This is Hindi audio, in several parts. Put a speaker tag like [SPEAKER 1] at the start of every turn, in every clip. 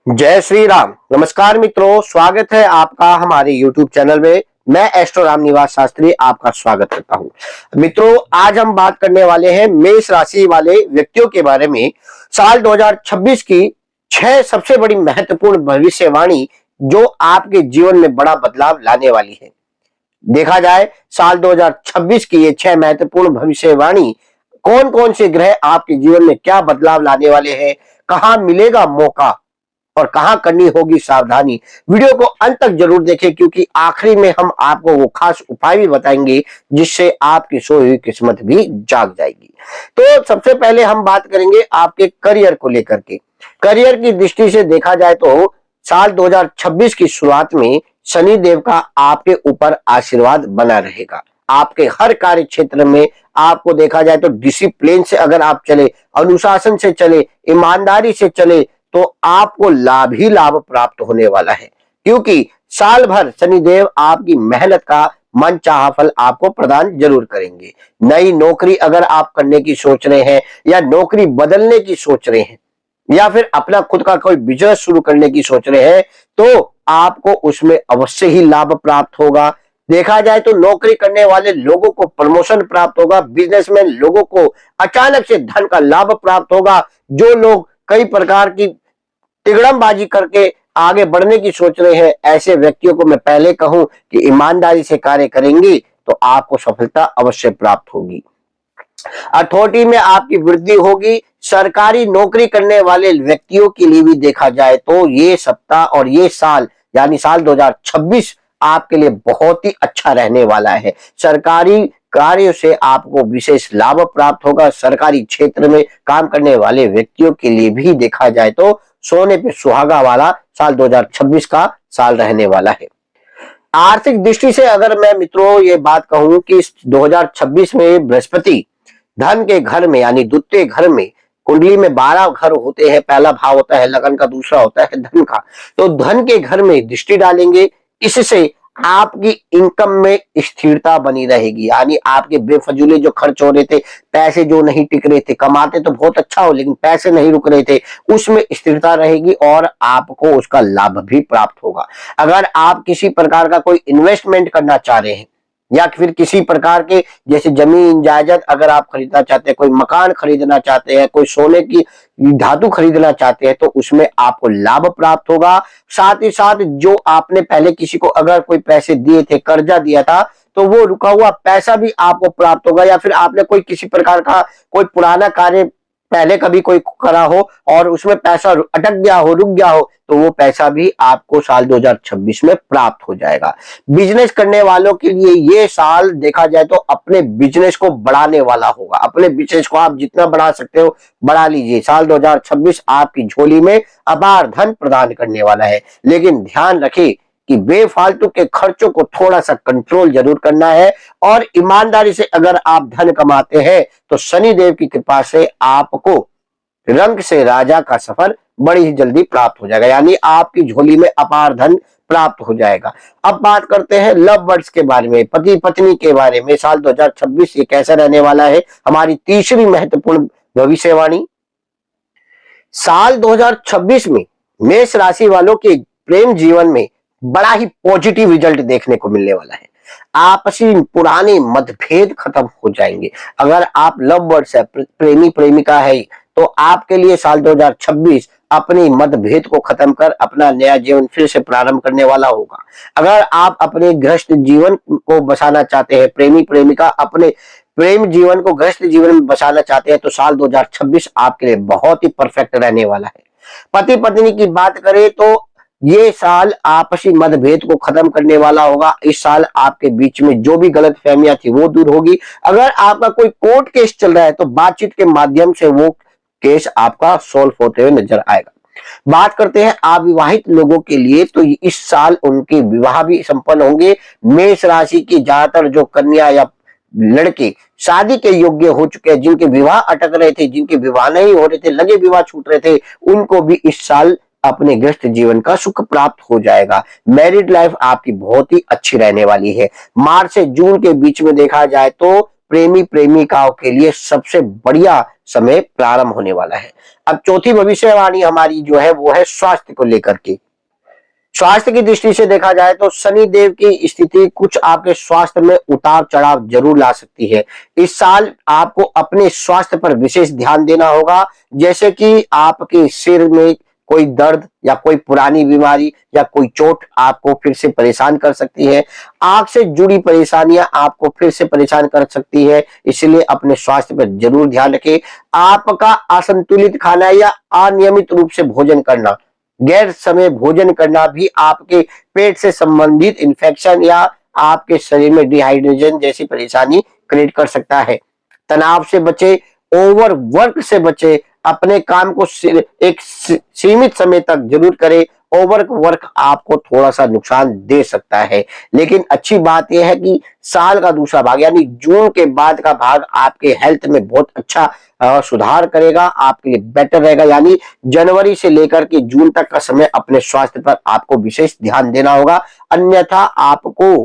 [SPEAKER 1] जय श्री राम। नमस्कार मित्रों, स्वागत है आपका हमारे YouTube चैनल में। मैं एस्ट्रो राम निवास शास्त्री आपका स्वागत करता हूं। मित्रों, आज हम बात करने वाले हैं मेष राशि वाले व्यक्तियों के बारे में। साल 2026 की 6 सबसे बड़ी महत्वपूर्ण भविष्यवाणी जो आपके जीवन में बड़ा बदलाव लाने वाली है। देखा जाए साल 2026 की ये 6 महत्वपूर्ण भविष्यवाणी, कौन कौन से ग्रह आपके जीवन में क्या बदलाव लाने वाले हैं, कहां मिलेगा मौका और कहां करनी होगी सावधानी। वीडियो को अंत तक जरूर देखें, क्योंकि आखिरी में हम आपको वो खास उपाय भी बताएंगे जिससे आपकी सोई हुई किस्मत भी जाग जाएगी। तो सबसे पहले हम बात करेंगे आपके करियर को लेकर के। करियर की दृष्टि से देखा जाए तो साल 2026 की शुरुआत में शनि देव का आपके ऊपर आशीर्वाद बना रहेगा। आपके हर कार्य क्षेत्र में आपको देखा जाए तो डिसिप्लिन से अगर आप चले, अनुशासन से चले, ईमानदारी से चले, तो आपको लाभ ही लाभ प्राप्त होने वाला है। क्योंकि साल भर शनिदेव आपकी मेहनत का मनचाहा फल आपको प्रदान जरूर करेंगे। नई नौकरी अगर आप करने की सोच रहे हैं, या नौकरी बदलने की सोच रहे हैं, या फिर अपना खुद का कोई बिजनेस शुरू करने की सोच रहे हैं, तो आपको उसमें अवश्य ही लाभ प्राप्त होगा। देखा जाए तो नौकरी करने वाले लोगों को प्रमोशन प्राप्त होगा। बिजनेसमैन लोगों को अचानक से धन का लाभ प्राप्त होगा। जो लोग कई प्रकार की तिगड़मबाजी करके आगे बढ़ने की सोच रहे हैं, ऐसे व्यक्तियों को मैं पहले कहूं कि ईमानदारी से कार्य करेंगे तो आपको सफलता अवश्य प्राप्त होगी। अथॉरिटी में आपकी वृद्धि होगी। सरकारी नौकरी करने वाले व्यक्तियों के लिए भी देखा जाए तो ये सप्ताह और ये साल यानी साल 2026 आपके लिए बहुत ही अच्छा रहने वाला है। सरकारी कार्यों से आपको विशेष लाभ प्राप्त होगा। सरकारी क्षेत्र में काम करने वाले व्यक्तियों के लिए भी देखा जाए तो सोने पे सुहागा वाला साल 2026 का साल रहने वाला है। आर्थिक दृष्टि से अगर मैं मित्रों ये बात कहूं कि 2026 में बृहस्पति धन के घर में यानी द्वितीय घर में, कुंडली में 12 घर होते हैं। पहला भाव होता है लगन का, दूसरा होता है धन का। तो धन के घर में दृष्टि डालेंगे। इससे आपकी इनकम में स्थिरता बनी रहेगी। यानी आपके बेफजूले जो खर्च हो रहे थे, पैसे जो नहीं टिक रहे थे, कमाते तो बहुत अच्छा हो लेकिन पैसे नहीं रुक रहे थे, उसमें स्थिरता रहेगी और आपको उसका लाभ भी प्राप्त होगा। अगर आप किसी प्रकार का कोई इन्वेस्टमेंट करना चाह रहे हैं, या फिर किसी प्रकार के जैसे जमीन जायदाद अगर आप खरीदना चाहते हैं, कोई मकान खरीदना चाहते हैं, कोई सोने की धातु खरीदना चाहते हैं, तो उसमें आपको लाभ प्राप्त होगा। साथ ही साथ जो आपने पहले किसी को अगर कोई पैसे दिए थे, कर्जा दिया था, तो वो रुका हुआ पैसा भी आपको प्राप्त होगा। या फिर आपने कोई किसी प्रकार का कोई पुराना कार्य पहले कभी कोई करा हो और उसमें पैसा अटक गया हो, रुक गया हो, तो वो पैसा भी आपको साल 2026 में प्राप्त हो जाएगा। बिजनेस करने वालों के लिए ये साल देखा जाए तो अपने बिजनेस को बढ़ाने वाला होगा। अपने बिजनेस को आप जितना बढ़ा सकते हो बढ़ा लीजिए। साल 2026 आपकी झोली में अपार धन प्रदान करने वाला है। लेकिन ध्यान रखें कि बेफालतू के खर्चों को थोड़ा सा कंट्रोल जरूर करना है, और ईमानदारी से अगर आप धन कमाते हैं तो शनि देव की कृपा से आपको रंग से राजा का सफर बड़ी ही जल्दी प्राप्त हो जाएगा। यानी आपकी झोली में अपार धन प्राप्त हो जाएगा। अब बात करते हैं लव बर्ड्स के बारे में, पति पत्नी के बारे में। साल 2026 ये कैसा रहने वाला है, हमारी तीसरी महत्वपूर्ण भविष्यवाणी। साल 2026 में मेष राशि वालों के प्रेम जीवन में बड़ा ही पॉजिटिव रिजल्ट देखने को मिलने वाला है। आपसी पुराने मतभेद खत्म हो जाएंगे। अगर आप लव बर्ड्स है, प्रेमी प्रेमिका है, तो आपके लिए साल 2026 अपने मतभेद को खत्म कर अपना नया जीवन फिर से प्रारंभ करने वाला होगा। अगर आप अपने गृहस्थ जीवन को बसाना चाहते हैं, प्रेमी प्रेमिका अपने प्रेम जीवन को गृहस्थ जीवन में बसाना चाहते हैं, तो साल 2026 आपके लिए बहुत ही परफेक्ट रहने वाला है। पति पत्नी की बात करें तो ये साल आपसी मतभेद को खत्म करने वाला होगा। इस साल आपके बीच में जो भी गलत फहमियां थी वो दूर होगी। अगर आपका कोई कोर्ट केस चल रहा है तो बातचीत के माध्यम से वो केस आपका सॉल्व होते हुए नजर आएगा। बात करते हैं अविवाहित लोगों के लिए, तो इस साल उनके विवाह भी संपन्न होंगे। मेष राशि की ज्यादातर जो कन्या या लड़के शादी के योग्य हो चुके हैं, जिनके विवाह अटक रहे थे, जिनके विवाह नहीं हो रहे थे, लगे विवाह छूट रहे थे, उनको भी इस साल अपने गृहस्थ जीवन का सुख प्राप्त हो जाएगा। मैरिड लाइफ आपकी बहुत ही अच्छी रहने वाली है। मार्च से जून के बीच में देखा जाए तो प्रेमी प्रेमिकाओं के लिए सबसे बढ़िया समय प्रारंभ होने वाला है। अब चौथी भविष्यवाणी हमारी जो है वो है स्वास्थ्य को लेकर के। स्वास्थ्य की दृष्टि से देखा जाए तो शनि देव की स्थिति कुछ आपके स्वास्थ्य में उतार चढ़ाव जरूर ला सकती है। इस साल आपको अपने स्वास्थ्य पर विशेष ध्यान देना होगा, जैसे कि आपके सिर में कोई दर्द या कोई पुरानी बीमारी या कोई चोट आपको फिर से परेशान कर सकती है। आंख से जुड़ी परेशानियां आपको फिर से परेशान कर सकती है, इसलिए अपने स्वास्थ्य पर जरूर ध्यान रखें। आपका असंतुलित खाना या अनियमित रूप से भोजन करना, गैर समय भोजन करना भी आपके पेट से संबंधित इन्फेक्शन या आपके शरीर में डिहाइड्रेशन जैसी परेशानी क्रिएट कर सकता है। तनाव से बचे, ओवर वर्क से बचे, अपने काम को एक सीमित समय तक जरूर करें। ओवर वर्क आपको थोड़ा सा नुकसान दे सकता है, लेकिन अच्छी बात यह है कि साल का दूसरा भाग यानी जून के बाद का भाग आपके हेल्थ में बहुत अच्छा सुधार करेगा, आपके लिए बेटर रहेगा। यानी जनवरी से लेकर के जून तक का समय अपने स्वास्थ्य पर आपको विशेष ध्यान देना होगा, अन्यथा आपको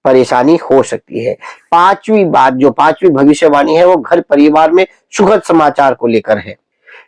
[SPEAKER 1] परेशानी हो सकती है। पांचवी बात, जो पांचवी भविष्यवाणी है, वो घर परिवार में सुखद समाचार को लेकर है।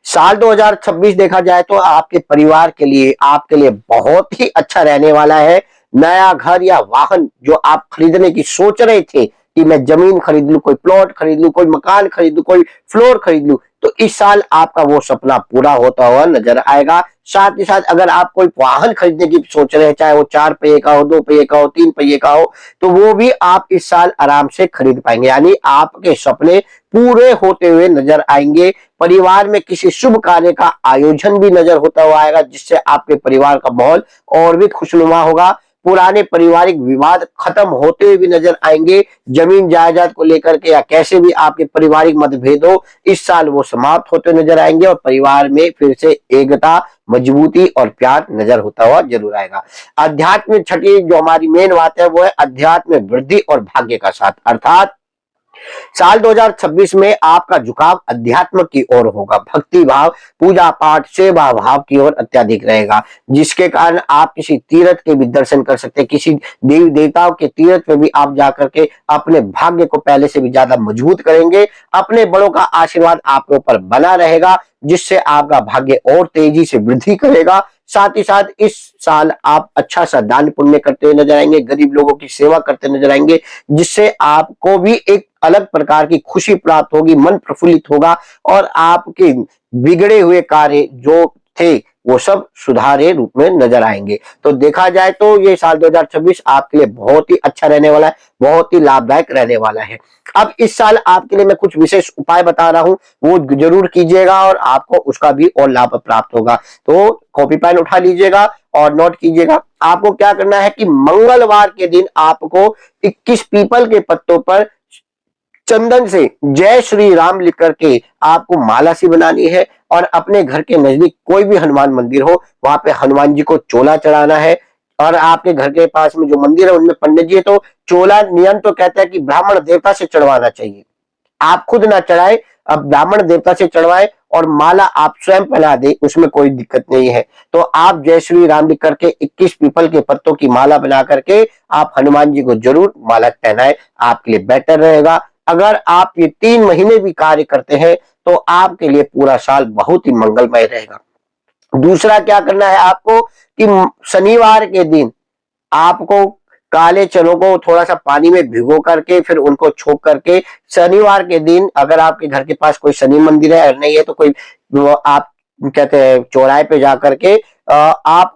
[SPEAKER 1] साल 2026 देखा जाए तो आपके परिवार के लिए, आपके लिए बहुत ही अच्छा रहने वाला है। नया घर या वाहन जो आप खरीदने की सोच रहे थे कि मैं जमीन खरीद लूं, कोई प्लॉट खरीद लूं, कोई मकान खरीद लूं, कोई फ्लोर खरीद लूं, तो इस साल आपका वो सपना पूरा होता हुआ नजर आएगा। साथ ही साथ अगर आप कोई वाहन खरीदने की सोच रहे हैं, चाहे वो 4 पहिए का हो, 2 पहिए का हो, 3 पहिए का हो, तो वो भी आप इस साल आराम से खरीद पाएंगे। यानी आपके सपने पूरे होते हुए नजर आएंगे। परिवार में किसी शुभ कार्य का आयोजन भी नजर होता हुआ आएगा, जिससे आपके परिवार का माहौल और भी खुशनुमा होगा। पुराने पारिवारिक विवाद खत्म होते हुए भी नजर आएंगे। जमीन जायदाद को लेकर के या कैसे भी आपके पारिवारिक मतभेद हो, इस साल वो समाप्त होते नजर आएंगे और परिवार में फिर से एकता, मजबूती और प्यार नजर होता हुआ जरूर आएगा। अध्यात्म, छठी जो हमारी मेन बात है वो है अध्यात्म वृद्धि और भाग्य का साथ, अर्थात साल 2026 में आपका झुकाव अध्यात्म की ओर होगा। भक्ति भाव, पूजा पाठ, सेवा भाव की ओर अत्यधिक रहेगा, जिसके कारण आप किसी तीर्थ के भी दर्शन कर सकते हैं। किसी देवी देवताओं के तीर्थ पे भी आप जाकर के अपने भाग्य को पहले से भी ज्यादा मजबूत करेंगे। अपने बड़ों का आशीर्वाद आपके ऊपर बना रहेगा, जिससे आपका भाग्य और तेजी से वृद्धि करेगा। साथ ही साथ इस साल आप अच्छा सा दान पुण्य करते हुए नजर आएंगे, गरीब लोगों की सेवा करते नजर आएंगे, जिससे आपको भी एक अलग प्रकार की खुशी प्राप्त होगी, मन प्रफुल्लित होगा और आपके बिगड़े हुए कार्य जो थे वो सब सुधारे रूप में नजर आएंगे। तो देखा जाए तो ये साल 2026 आपके लिए बहुत ही अच्छा रहने वाला है, बहुत ही लाभदायक रहने वाला है। अब इस साल आपके लिए मैं कुछ विशेष उपाय बता रहा हूं, वो जरूर कीजिएगा और आपको उसका भी और लाभ प्राप्त होगा। तो कॉपी पेन उठा लीजिएगा और नोट कीजिएगा। आपको क्या करना है कि मंगलवार के दिन आपको 21 पीपल के पत्तों पर चंदन से जय श्री राम लिख करके आपको माला सी बनानी है और अपने घर के नजदीक कोई भी हनुमान मंदिर हो वहां पे हनुमान जी को चोला चढ़ाना है। और आपके घर के पास में जो मंदिर है उनमें पंडित जी है तो चोला नियम तो कहता है कि ब्राह्मण देवता से चढ़वाना चाहिए, आप खुद ना चढ़ाए, अब ब्राह्मण देवता से चढ़वाए और माला आप स्वयं पहना दे, उसमें कोई दिक्कत नहीं है। तो आप जय श्री राम लिख करके 21 पीपल के पत्तों की माला बना करके आप हनुमान जी को जरूर माला पहनाए, आपके लिए बेटर रहेगा। अगर आप ये 3 महीने भी कार्य करते हैं तो आपके लिए पूरा साल बहुत ही मंगलमय रहेगा। दूसरा क्या करना है आपको कि शनिवार के दिन आपको काले चनों को थोड़ा सा पानी में भिगो करके फिर उनको छोक करके शनिवार के दिन, अगर आपके घर के पास कोई शनि मंदिर है, नहीं है तो कोई आप कहते हैं चौराहे पे जाकर के आप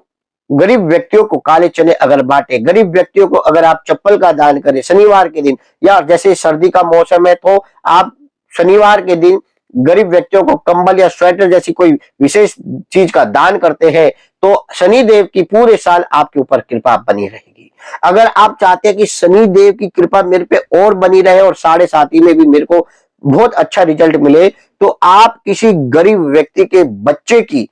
[SPEAKER 1] गरीब व्यक्तियों को काले चने अगर बांटे, गरीब व्यक्तियों को अगर आप चप्पल का दान करें शनिवार के दिन, या जैसे सर्दी का मौसम है तो आप शनिवार के दिन गरीब व्यक्तियों को कंबल या स्वेटर जैसी कोई विशेष चीज का दान करते हैं तो शनि देव की पूरे साल आपके ऊपर कृपा बनी रहेगी। अगर आप चाहते हैं कि शनि देव की कृपा मेरे पे और बनी रहे और 7.5 में भी मेरे को बहुत अच्छा रिजल्ट मिले, तो आप किसी गरीब व्यक्ति के बच्चे की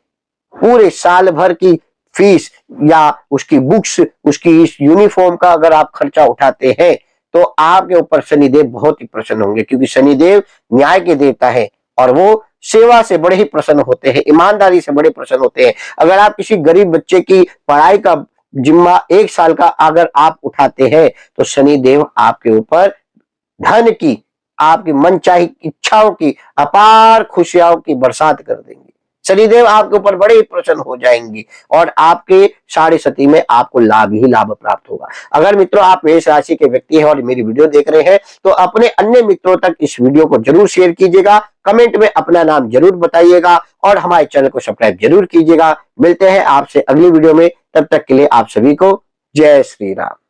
[SPEAKER 1] पूरे साल भर की फीस या उसकी बुक्स, उसकी इस यूनिफॉर्म का अगर आप खर्चा उठाते हैं तो आपके ऊपर शनिदेव बहुत ही प्रसन्न होंगे, क्योंकि शनिदेव न्याय के देवता है और वो सेवा से बड़े ही प्रसन्न होते हैं, ईमानदारी से बड़े प्रसन्न होते हैं। अगर आप किसी गरीब बच्चे की पढ़ाई का जिम्मा 1 साल का अगर आप उठाते हैं तो शनिदेव आपके ऊपर धन की, आपकी मनचाही इच्छाओं की, अपार खुशियों की बरसात कर देंगे। शनिदेव आपके ऊपर बड़े ही प्रसन्न हो जाएंगे और आपके साढ़े सती में आपको लाभ ही लाभ प्राप्त होगा। अगर मित्रों आप मेष राशि के व्यक्ति हैं और मेरी वीडियो देख रहे हैं तो अपने अन्य मित्रों तक इस वीडियो को जरूर शेयर कीजिएगा, कमेंट में अपना नाम जरूर बताइएगा और हमारे चैनल को सब्सक्राइब जरूर कीजिएगा। मिलते हैं आपसे अगली वीडियो में, तब तक के लिए आप सभी को जय श्री राम।